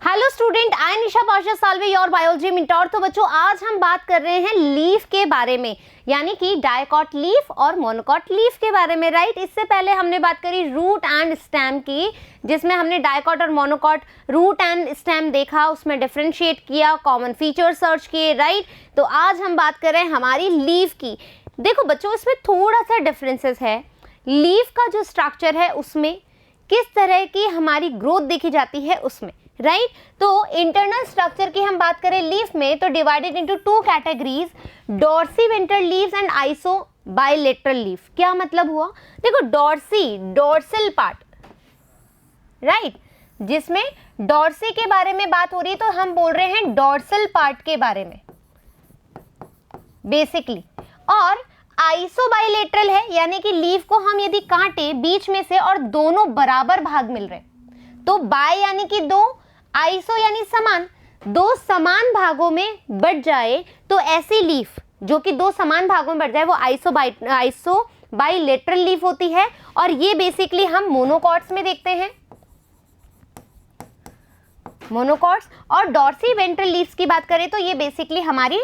Hello student, I Nisha Pasha Salve your biology mentor. तो बच्चों आज हम बात कर रहे हैं लीफ के बारे में, यानी कि डायकॉट लीफ और मोनोकॉट लीफ के बारे में, राइट। इससे पहले हमने बात करी रूट एंड स्टेम की, जिसमें हमने डायकॉट और मोनोकॉट रूट एंड स्टेम देखा, उसमें डिफरेंशिएट किया, कॉमन फीचर सर्च किए, राइट। तो आज हम बात कर रहे हैं हमारी लीफ की। देखो बच्चों, इसमें थोड़ा सा डिफरेंसेस है। लीफ का जो स्ट्रक्चर है उसमें किस तरह की हमारी ग्रोथ देखी जाती है उसमें, राइट। तो इंटरनल स्ट्रक्चर की हम बात करें लीफ में तो divided into two categories, dorsiventral leaves and isobilateral leaf. क्या मतलब हुआ? देखो डॉर्सल पार्ट, राइट, जिसमें डॉर्सी के बारे में बात हो रही है तो हम बोल रहे हैं डॉर्सल पार्ट के बारे में बेसिकली। और आइसोबाइलेटरल है, यानी कि लीफ को हम यदि काटे बीच में से और दोनों बराबर भाग मिल रहे हैं तो बाय यानी कि दो, आइसो यानी समान, दो समान भागों में बट जाए तो ऐसी लीफ जो कि दो समान भागों में बट जाए वो आइसोबाइलेटरल लीफ होती है। और ये बेसिकली हम मोनोकॉट्स में देखते हैं, मोनोकॉट्स। और डॉर्सीवेंट्रल लीव्स की बात करें तो ये बेसिकली हमारी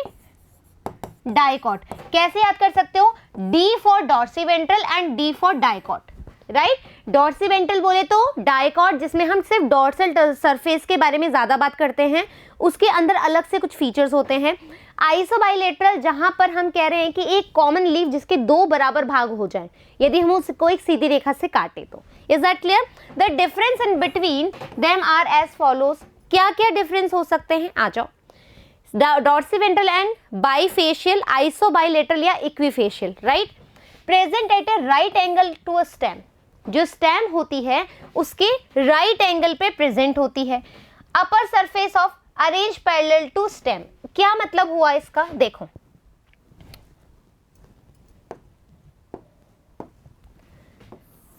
डाइकॉट। कैसे याद कर सकते हो? D for dorsiventral and D for dicot, right. Dorsiventral बोले तो डाइकॉट, जिसमें हम सिर्फ डॉर्सल सरफेस के बारे में ज्यादा बात करते हैं, उसके अंदर अलग से कुछ फीचर्स होते हैं। आइसोबाइलेटरल, जहां पर हम कह रहे हैं कि एक कॉमन लीफ जिसके दो बराबर भाग हो जाए यदि हम उसको एक सीधी रेखा से काटे तो। Is that clear? The difference in between them are as follows. क्या क्या डिफरेंस हो सकते हैं? आ जाओ। डॉर्सीवेंट्रल एंड बाइफेशियल, आइसोबाइलेटरल या equifacial, right. Present at a right angle to a stem, जो स्टेम होती है उसके राइट एंगल पे प्रेजेंट होती है। Upper surface of arrange parallel to stem. क्या मतलब हुआ इसका? देखो,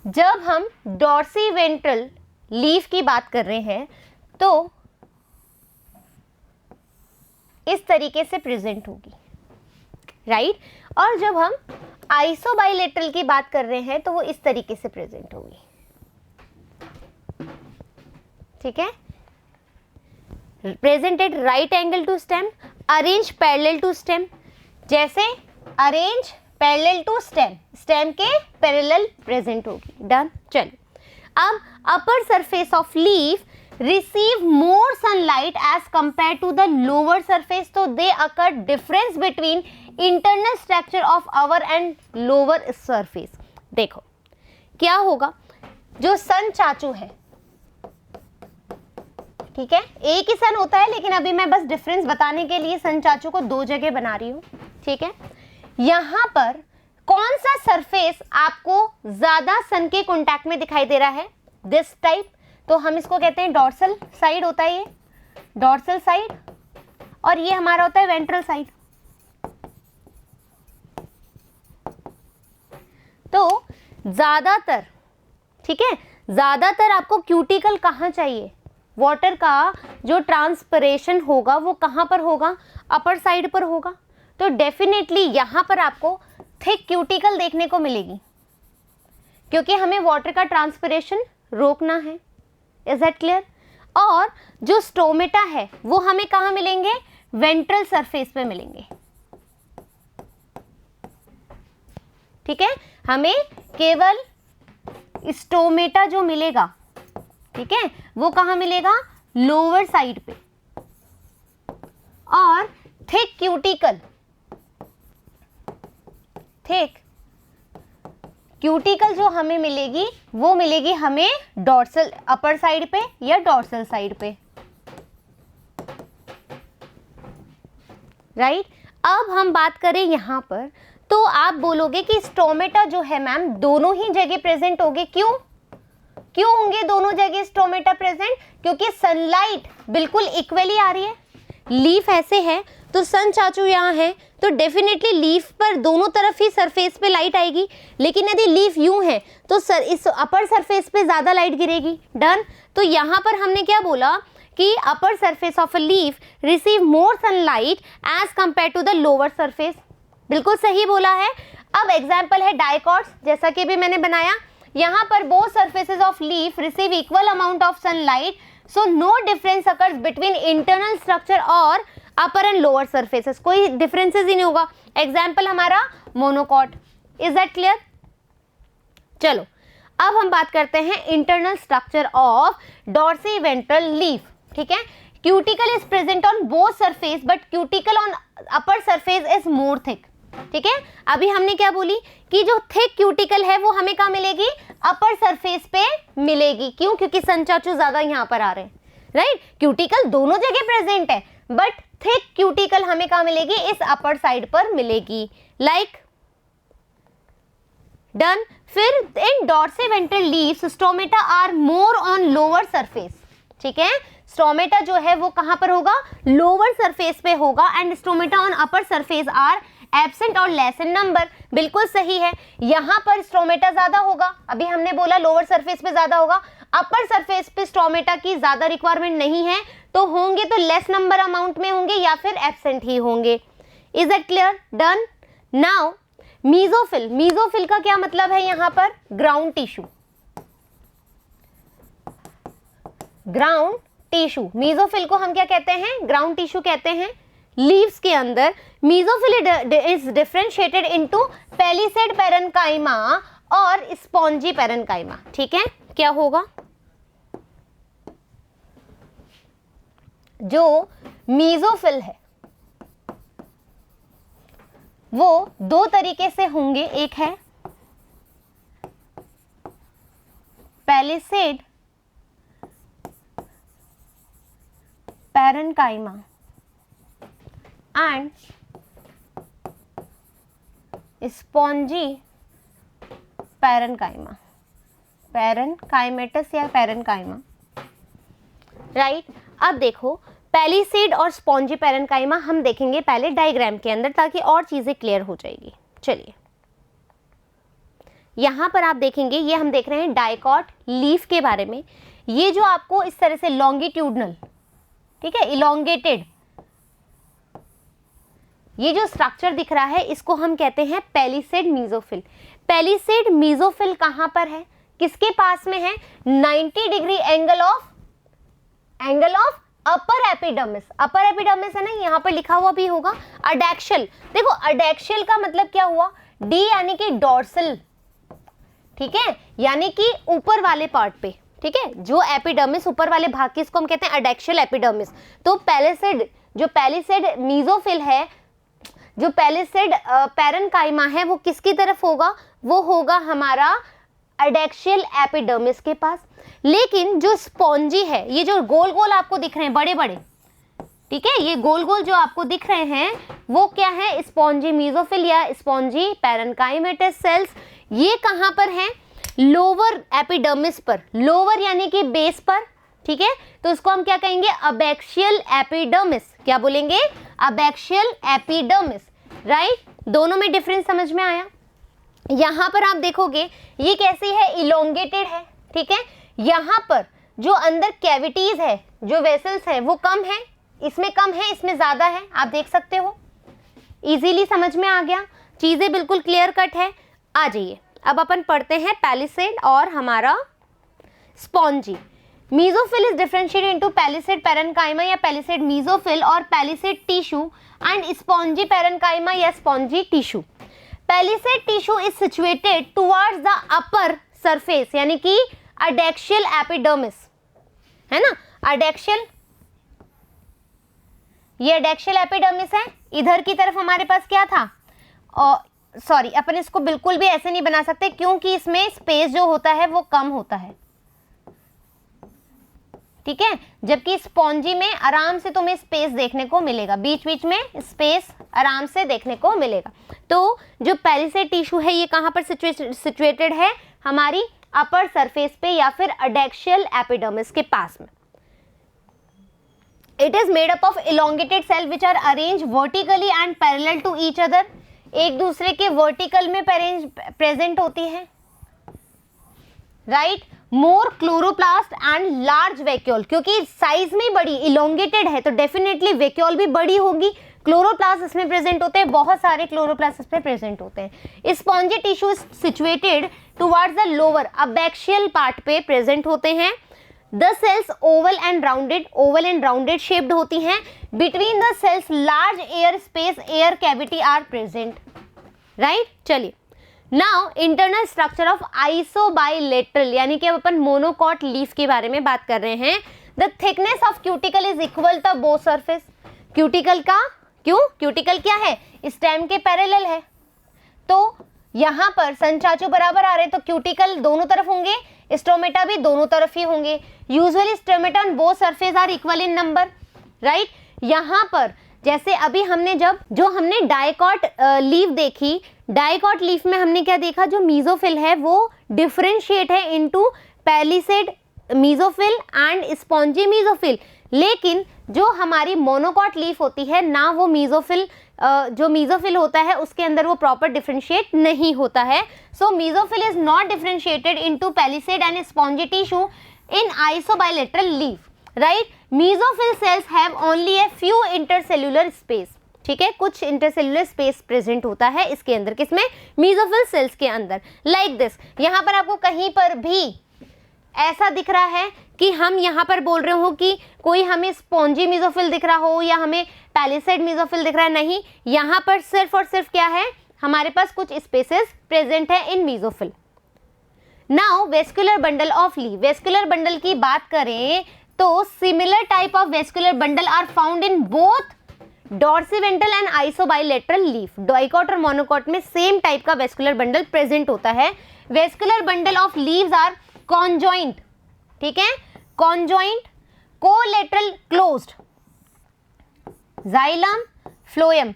जब हम डॉर्सीवेंट्रल लीफ की बात कर रहे हैं तो इस तरीके से प्रेजेंट होगी, राइट। और जब हम आइसोबाइलेटरल की बात कर रहे हैं तो वो इस तरीके से प्रेजेंट होगी, ठीक है। Presented right angle to stem, arrange parallel to stem. जैसे arrange parallel to stem, stem के पैरेलल प्रेजेंट होगी। डन। चलो, अब upper surface of leaf receive more sunlight as compared to the lower surface, so they occur difference between internal structure of our and lower surface। देखो क्या होगा, जो सन चाचू है, ठीक है, एक ही सन होता है लेकिन अभी मैं बस डिफरेंस बताने के लिए सन चाचू को दो जगह बना रही हूं, ठीक है। यहां पर कौन सा सरफेस आपको ज्यादा सन के कॉन्टैक्ट में दिखाई दे रहा है? दिस टाइप, तो हम इसको कहते हैं डॉर्सल साइड होता है, ये डॉर्सल साइड, और ये हमारा होता है वेंट्रल साइड। तो ज्यादातर, ठीक है, ज्यादातर आपको क्यूटिकल कहाँ चाहिए? वाटर का जो ट्रांसपरेशन होगा वो कहाँ पर होगा? अपर साइड पर होगा। तो डेफिनेटली यहां पर आपको थिक क्यूटिकल देखने को मिलेगी, क्योंकि हमें वाटर का ट्रांसपरेशन रोकना है। Is that clear? और जो स्टोमेटा है वो हमें कहाँ मिलेंगे? वेंट्रल सरफेस पे मिलेंगे, ठीक है। हमें केवल स्टोमेटा जो मिलेगा, ठीक है, वो कहाँ मिलेगा? लोअर साइड पे। और थिक क्यूटिकल, थिक क्यूटिकल जो हमें मिलेगी वो मिलेगी हमें डॉर्सल अपर साइड पे या डॉर्सल साइड पे, राइट। अब हम बात करें यहां पर तो आप बोलोगे कि स्टोमेटा जो है मैम दोनों ही जगह प्रेजेंट होंगे। क्यों होंगे दोनों जगह स्टोमेटा प्रेजेंट? क्योंकि सनलाइट बिल्कुल इक्वली आ रही है। लीफ ऐसे है तो सन चाचू यहाँ है तो डेफिनेटली लीफ पर दोनों तरफ ही सरफेस पे लाइट आएगी, लेकिन यदि लीफ यूं है तो इस अपर सरफेस पे ज्यादा लाइट गिरेगी। डन। तो यहाँ पर हमने क्या बोला कि upper surface of a leaf receive more sunlight as compare to the lower surface. बिल्कुल सही बोला है। अब एग्जाम्पल है डाइकॉट्स, जैसा कि भी मैंने बनाया, यहाँ पर both surfaces of leaf receive equal amount of sunlight so no difference occurs between internal structure और अपर एंड लोअर सरफेसेस, कोई डिफरेंसेस ही नहीं होगा। एग्जाम्पल हमारा मोनोकॉट। Is that clear? चलो अब हम बात करते हैं इंटरनल स्ट्रक्चर ऑफ डॉर्सीवेंट्रल लीफ। ठीक है, cuticle is present on both surface but cuticle on upper surface is more thick. ठीक है, अभी हमने क्या बोली कि जो थिक क्यूटिकल है वो हमें कहाँ मिलेगी? अपर सरफेस पे मिलेगी। क्यों? क्योंकि संचाचु ज्यादा यहाँ पर आ रहे हैं, राइट? क्यूटिकल दोनों जगह प्रेजेंट है बट थिक क्यूटिकल हमें कहाँ मिलेगी? इस अपर साइड पर मिलेगी। Like done. फिर in dorsiventral leaves stomata are more on lower surface. ठीक है, स्टोमेटा जो है वो कहां पर होगा? लोअर सरफेस पे होगा and stomata on upper surface are absent और लेस इन नंबर। बिल्कुल सही है, यहां पर स्टोमेटा ज्यादा होगा। अभी हमने बोला लोअर सरफेस पे ज्यादा होगा, अपर सरफेस पे स्टोमेटा की ज्यादा रिक्वायरमेंट नहीं है, तो होंगे तो लेस नंबर अमाउंट में होंगे या फिर एब्सेंट ही होंगे। Is that clear? Done. Now mesophyll. Mesophyll का क्या मतलब है? यहां पर ground tissue. Ground tissue, mesophyll को हम क्या कहते हैं? ग्राउंड टिश्यू कहते हैं। लीव्स के अंदर mesophyll is differentiated into palisade parenchyma और स्पॉन्जी पैरेन्काइमा। ठीक है, क्या होगा? जो मीजोफिल है वो दो तरीके से होंगे। एक है palisade parenchyma and spongy parenchyma, parenchymatous या पैरेन्काइमा, राइट? अब देखो पैलिसेड और स्पॉन्जी पैरेन्काइमा हम देखेंगे पहले डायग्राम के अंदर ताकि और चीजें क्लियर हो जाएगी। चलिए यहां पर आप देखेंगे, ये हम देख रहे हैं डाइकॉट लीफ के बारे में। ये जो आपको इस तरह से लॉन्गिट्यूडनल, ठीक है, इलोंगेटेड ये जो स्ट्रक्चर दिख रहा है इसको हम कहते हैं पैलिसेड मीजोफिल। पैलिसेड मीजोफिल कहां पर है? किसके पास में है? 90 degree angle of upper epidermis. Upper epidermis है ना, यहां पर लिखा हुआ भी होगा अडैक्शियल। देखो अडैक्शियल का मतलब क्या हुआ? डी यानी कि डॉर्सल, ठीक है, यानी कि ऊपर वाले पार्ट पे। ठीक है, जो एपिडर्मिस ऊपर वाले भाग की, इसको हम कहते हैं अडैक्शियल एपिडर्मिस। तो पैलिसेड, जो पैलिसेड मीजोफिल है, जो पैलिसेड पैरेन्काइमा है, वो किसकी तरफ होगा? वो होगा हमारा अडैक्शियल एपिडर्मिस के पास। लेकिन जो स्पॉन्जी है, ये जो गोल गोल आपको दिख रहे हैं बड़े बड़े, ठीक है, ये गोल गोल जो आपको दिख रहे हैं वो क्या है? स्पॉन्जी मीजोफिल या स्पॉन्जी पैरेन्काइमेटस सेल्स। ये कहां पर है? लोअर एपिडर्मिस पर, लोअर यानी कि बेस पर। ठीक है, तो इसको हम क्या कहेंगे? अबैक्शियल एपिडर्मिस। क्या बोलेंगे? अबैक्शियल एपिडर्मिस, राइट? दोनों में डिफरेंस समझ में आया? यहां पर आप देखोगे ये कैसी है? इलोंगेटेड है। ठीक है, यहां पर जो अंदर कैविटीज है, जो वेसल्स है, वो कम है, इसमें कम है, इसमें ज्यादा है। आप देख सकते हो, इजीली समझ में आ गया, चीजें बिल्कुल क्लियर कट है। आ जाइए अब अपन पढ़ते हैं पैलिसेड और हमारा spongy. Mesophyll is differentiated into palisade parenchyma या पैलिसेड मीजोफिल और palisade tissue and spongy parenchyma या spongy tissue. Palisade tissue is situated towards the upper surface यानी कि अडैक्शियल एपिडर्मिस, है ना? अडैक्शियल, ये अडैक्शियल एपिडर्मिस है। इधर की तरफ हमारे पास क्या था? और सॉरी, अपन इसको बिल्कुल भी ऐसे नहीं बना सकते क्योंकि इसमें स्पेस जो होता है वो कम होता है। ठीक है, जबकि स्पॉन्जी में आराम से तुम्हें स्पेस देखने को मिलेगा, बीच बीच में स्पेस आराम से देखने को मिलेगा। तो जो पैलिसेड टिश्यू है ये कहां पर सिचुएटेड है? हमारी अपर सरफेस पे या फिर अडैक्शियल एपिडर्मिस के पास में। It is made up of elongated cell which are arrange vertically and parallel to each other. एक दूसरे के वर्टिकल में प्रेजेंट होती है, right? More chloroplast and large vacuole, क्योंकि साइज में बड़ी इलोंगेटेड है तो डेफिनेटली वैक्यूल भी बड़ी होगी। क्लोरोप्लास्ट इसमें प्रेजेंट होते हैं, बहुत सारे क्लोरोप्लास्ट इसमें प्रेजेंट होते हैं। Spongy tissue situated towards the lower abaxial part पे प्रेजेंट होते हैं। The cells oval and rounded shaped होती हैं, between the cells large air space air cavity are present, right. चलिए, now internal structure of isobilateral, यानी कि अब अपन monocot leaf के बारे में बात कर रहे हैं। The thickness of cuticle is equal to both surface. Cuticle का क्यों, क्यूटिकल क्या है, स्टेम के पैरेलल है, तो यहाँ पर संचाचू बराबर आ रहे हैं, तो क्यूटिकल दोनों तरफ होंगे, स्टोमेटा भी दोनों तरफ ही होंगे। Usually stomata on both surface are equal in number, right. यहाँ पर जैसे अभी हमने जो हमने डाइकॉट लीफ देखी, डाइकॉट लीफ में हमने क्या देखा, जो मीजोफिल है वो डिफरेंशिएट है into palisade mesophyll and spongy mesophyll, लेकिन जो हमारी मोनोकॉट लीफ होती है ना, वो मीजोफिल जो मीजोफिल होता है उसके अंदर वो प्रॉपर डिफरेंशिएट नहीं होता है। So mesophyll is not differentiated into palisade and spongy tissue in isobilateral leaf, right. Mesophyll cells have only a few intercellular space, ठीक है, कुछ इंटरसेल्युलर स्पेस प्रेजेंट होता है इसके अंदर, किसमें, मीजोफिल सेल्स के अंदर, लाइक दिस। यहाँ पर आपको कहीं पर भी ऐसा दिख रहा है कि हम यहाँ पर बोल रहे हो कि कोई हमें स्पॉन्जी मीजोफिल दिख रहा हो या हमें पैलिसेड मीजोफिल दिख रहा है, नहीं, यहाँ पर सिर्फ और सिर्फ क्या है, हमारे पास कुछ स्पेसेस प्रेजेंट है in mesophyll. Now vascular bundle of leaf, vascular bundle की बात करें तो similar type of vascular bundle are found in both dorsiventral and isobilateral leaf. Dicot और मोनोकॉट में सेम टाइप का वेस्कुलर बंडल प्रेजेंट होता है। Vascular bundle of leaves are conjoint, ठीक है, conjoint, collateral closed, xylem phloem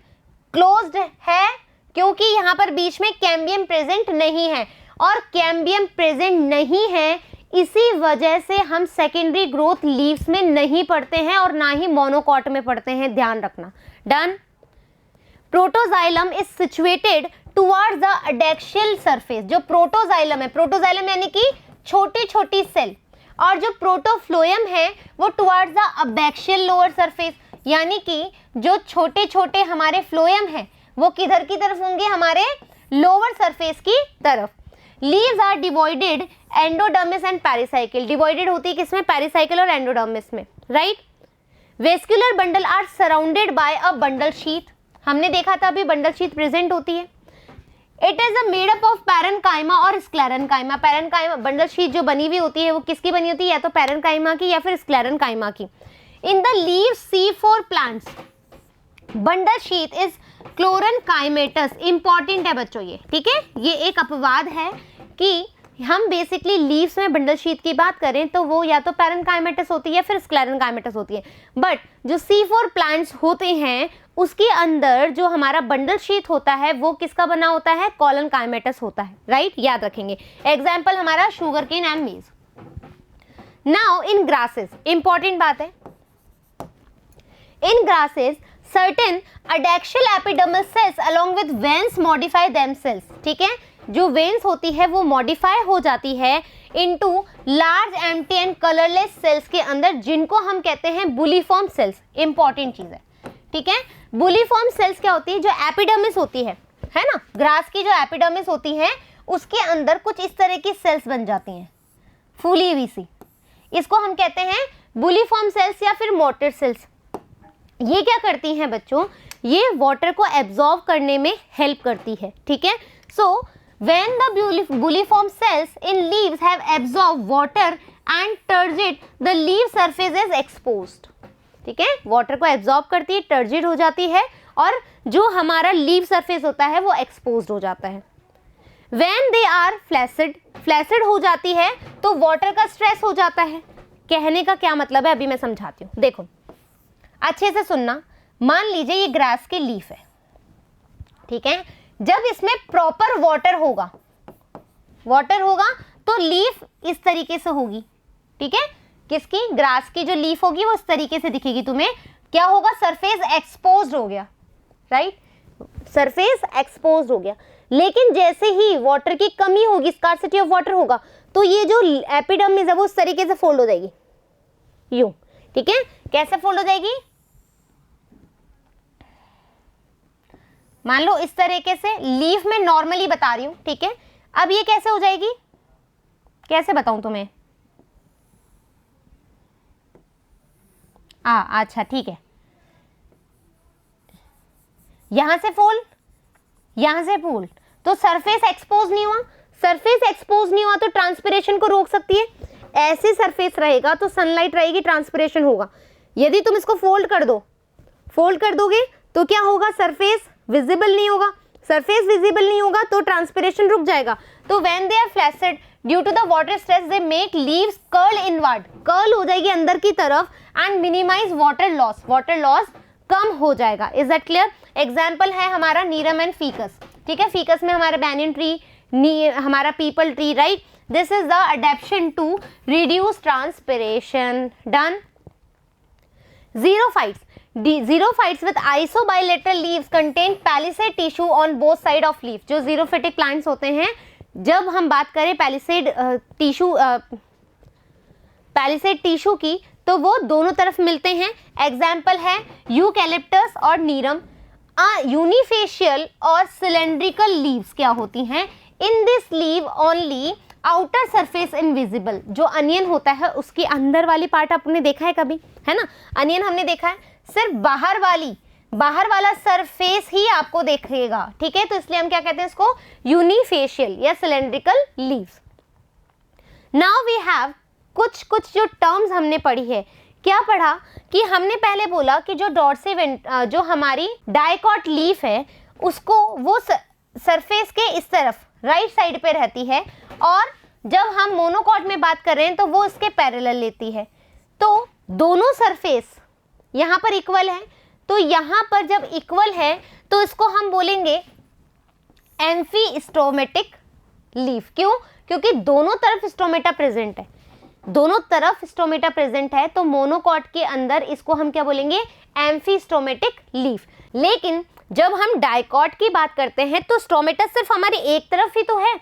closed है क्योंकि यहाँ पर बीच में कैम्बियम प्रेजेंट नहीं है, और कैम्बियम प्रेजेंट नहीं है इसी वजह से हम सेकेंडरी ग्रोथ लीव्स में नहीं पढ़ते हैं और ना ही मोनोकॉट में पढ़ते हैं, ध्यान रखना। Done. Protoxylem is situated towards the adaxial surface. जो प्रोटोजाइलम है, प्रोटोजाइलम यानी कि छोटी छोटी सेल, और जो प्रोटोफ्लोएम है वो towards the abaxial lower surface, यानी कि जो छोटे छोटे हमारे फ्लोएम है वो किधर की तरफ होंगे, हमारे लोअर सरफेस की तरफ। Leaves are devoided endodermis and pericycle, devoided होती है किसमें, पेरिसाइकिल और एंडोडर्मिस में, right. Vascular bundle are surrounded by a bundle sheath, हमने देखा था अभी बंडल शीथ प्रेजेंट होती है। It is a made up of parenchyma और स्क्लेरेन्काइमा। पैरेन्काइमा बंडल शीथ जो बनी हुई होती है वो किसकी बनी होती है, या तो पैरेन्काइमा की या फिर स्क्लेरेन्काइमा की। In the leaves C4 plants bundle sheath is chlorenchymatous. Important है बच्चों ये, ठीक है, ये एक अपवाद है कि हम बेसिकली लीव्स में बंडल शीथ की बात करें तो वो या तो पैरेन्काइमेटस होती है या फिर स्क्लेरेन्काइमेटस होती है, बट जो C4 प्लांट्स होते हैं उसके अंदर जो हमारा बंडल शीथ होता है वो किसका बना होता है, कॉलनकाइमेटस होता है, राइट, याद रखेंगे। एग्जाम्पल हमारा sugar cane and maize. Now in grasses, important बात है, in grasses certain adactyl epidermal cells along with veins modify themselves, ठीक है, जो वेन्स होती है वो मॉडिफाई हो जाती है into large empty and colourless cells के अंदर, जिनको हम कहते हैं बुलीफॉर्म सेल्स। इंपॉर्टेंट चीज है, ठीक है। बुलीफॉर्म सेल्स क्या होती है, जो एपिडर्मिस होती है ना, ग्रास की जो एपिडर्मिस होती है उसके अंदर कुछ इस तरह की सेल्स बन जाती हैं, फूली हुई सी, इसको हम कहते हैं बुलीफॉर्म सेल्स या फिर मोटर सेल्स। ये क्या करती हैं बच्चों, ये वाटर को एब्जॉर्ब करने में हेल्प करती है, ठीक है। So when the bulliform cells in leaves have absorb water and turgid the leaf surface is exposed, ठीक है, वाटर को एब्जॉर्ब करती है, टर्जिड हो जाती है, और जो हमारा लीव सरफेस होता है वो एक्सपोज्ड हो जाता है। When they are flaccid, flaccid हो जाती है तो वाटर का स्ट्रेस हो जाता है। कहने का क्या मतलब है अभी मैं समझाती हूँ, देखो अच्छे से सुनना। मान लीजिए ये ग्रास की लीफ है, ठीक है, जब इसमें प्रॉपर वाटर होगा तो लीफ इस तरीके से होगी, ठीक है, किसकी, ग्रास की जो लीफ होगी वो इस तरीके से दिखेगी तुम्हें। क्या होगा, सरफेस एक्सपोज्ड हो गया, राइट, सरफेस एक्सपोज्ड हो गया। लेकिन जैसे ही वाटर की कमी होगी, स्कार्सिटी ऑफ वाटर होगा, तो ये जो एपिडर्मिस है वो इस तरीके से फोल्ड हो जाएगी, यूं, ठीक है। कैसे फोल्ड हो जाएगी, मान लो इस तरीके से, लीफ में नॉर्मली बता रही हूं, ठीक है। अब ये कैसे हो जाएगी, कैसे बताऊं तुम्हें, अच्छा ठीक है, यहां से फोल्ड, यहां से फोल्ड, तो सरफेस एक्सपोज नहीं हुआ, सरफेस एक्सपोज नहीं हुआ तो ट्रांसपिरेशन को रोक सकती है। ऐसे सरफेस रहेगा तो सनलाइट रहेगी, ट्रांसपिरेशन होगा। यदि तुम इसको फोल्ड कर दो, फोल्ड कर दोगे तो क्या होगा, सरफेस विजिबल नहीं होगा, सरफेस विजिबल नहीं होगा तो ट्रांसपिरेशन रुक जाएगा। तो when they are flaccid due to the water stress they make leaves curl inward, curl हो जाएगी अंदर की तरफ, and minimize water loss, water loss कम हो जाएगा। Is that clear? एग्जाम्पल है हमारा नीरम एंड फीकस, ठीक है, फीकस में हमारा बैनियन ट्री, हमारा peepal tree, right. This is the adaptation to reduce transpiration. Done. Xerophytes. Xerophytes with isobilateral leaves contain palisade tissue on both side of leaf. जो xerophytic plants होते हैं, जब हम बात करें पैलिसेड टिश्यू की, तो वो दोनों तरफ मिलते हैं। एग्जाम्पल है यूकैलिप्टस और नीरम। यूनिफेशियल और सिलेंड्रिकल लीव्स क्या होती हैं? In this leave only outer surface invisible. जो अनियन होता है उसकी अंदर वाली पार्ट आपने देखा है कभी, है ना, अनियन हमने देखा है, सिर्फ बाहर वाला सरफेस ही आपको देखेगा, ठीक है। तो इसलिए हम क्या कहते हैं इसको, यूनिफेशियल या cylindrical leaves. Now we have कुछ जो टर्म्स हमने पढ़ी है। क्या पढ़ा कि हमने पहले बोला कि जो जो हमारी डाइकॉट लीफ है उसको वो सरफेस के इस तरफ राइट साइड पे रहती है, और जब हम मोनोकॉट में बात कर रहे हैं तो वो इसके पैरेलल लेती है। तो दोनों सरफेस यहाँ पर इक्वल है, तो यहाँ पर जब इक्वल है तो इसको हम बोलेंगे एम्फीस्टोमेटिक लीफ। क्यों? क्योंकि दोनों तरफ स्टोमेटा प्रेजेंट है, दोनों तरफ स्टोमेटा प्रेजेंट है, तो मोनोकॉट के अंदर इसको हम क्या बोलेंगे, एम्फीस्टोमेटिक लीफ। लेकिन जब हम डाइकॉट की बात करते हैं तो स्टोमेटा सिर्फ हमारी एक तरफ ही तो है,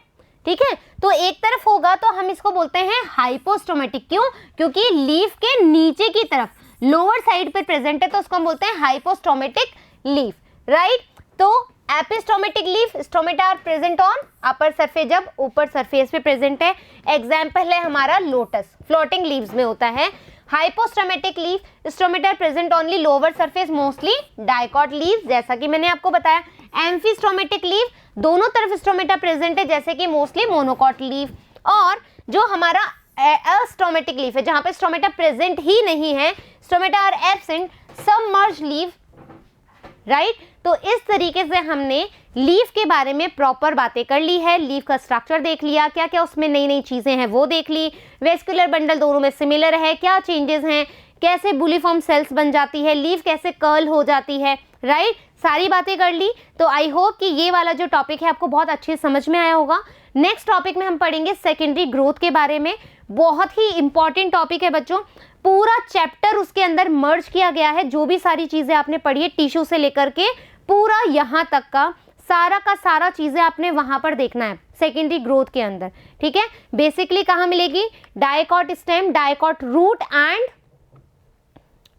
ठीक है, तो एक तरफ होगा तो हम इसको बोलते हैं हाइपोस्टोमेटिक। क्यों? क्योंकि लीफ के नीचे की तरफ लोअर साइड पर प्रेजेंट है, तो उसको हम बोलते हैं हाइपोस्टोमेटिक लीफ, राइट। तो epistomatic leaf, stomata are present on upper surface, जब ऊपर सरफेस पे प्रेजेंट है। एग्जाम्पल है हमारा लोटस, फ्लोटिंग लीव्स में होता है। Hypostomatic leaf, stomata present only lower surface, mostly dicot leaves, जैसा कि मैंने आपको बताया। एम्फीस्टोमेटिक लीफ, दोनों तरफ स्टोमेटा प्रेजेंट है, जैसे कि मोस्टली मोनोकॉट लीफ। और जो हमारा अस्टोमेटिक लीफ है, जहां पे स्टोमेटा प्रेजेंट ही नहीं है, stomata are absent, submerge leaf, right. तो इस तरीके से हमने लीफ के बारे में प्रॉपर बातें कर ली है, लीफ का स्ट्रक्चर देख लिया, क्या क्या उसमें नई नई चीजें हैं वो देख ली, वेस्कुलर बंडल दोनों में सिमिलर है, क्या चेंजेस हैं, कैसे बुलीफॉर्म सेल्स बन जाती है, लीफ कैसे कर्ल हो जाती है, राइट, सारी बातें कर ली। तो आई होप कि ये वाला जो टॉपिक है आपको बहुत अच्छे समझ में आया होगा। नेक्स्ट टॉपिक में हम पढ़ेंगे सेकेंडरी ग्रोथ के बारे में। बहुत ही इंपॉर्टेंट टॉपिक है बच्चों, पूरा चैप्टर उसके अंदर मर्ज किया गया है। जो भी सारी चीजें आपने पढ़ी है टिश्यू से लेकर के पूरा यहाँ तक का सारा चीजें आपने वहां पर देखना है सेकेंडरी ग्रोथ के अंदर, ठीक है। बेसिकली कहाँ मिलेगी, dicot stem, dicot root and,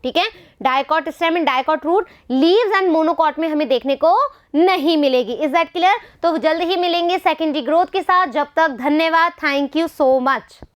ठीक है, dicot stem and dicot root, leaves and monocot में हमें देखने को नहीं मिलेगी। Is that clear? तो जल्द ही मिलेंगे सेकेंडरी ग्रोथ के साथ। जब तक धन्यवाद, थैंक यू सो मच।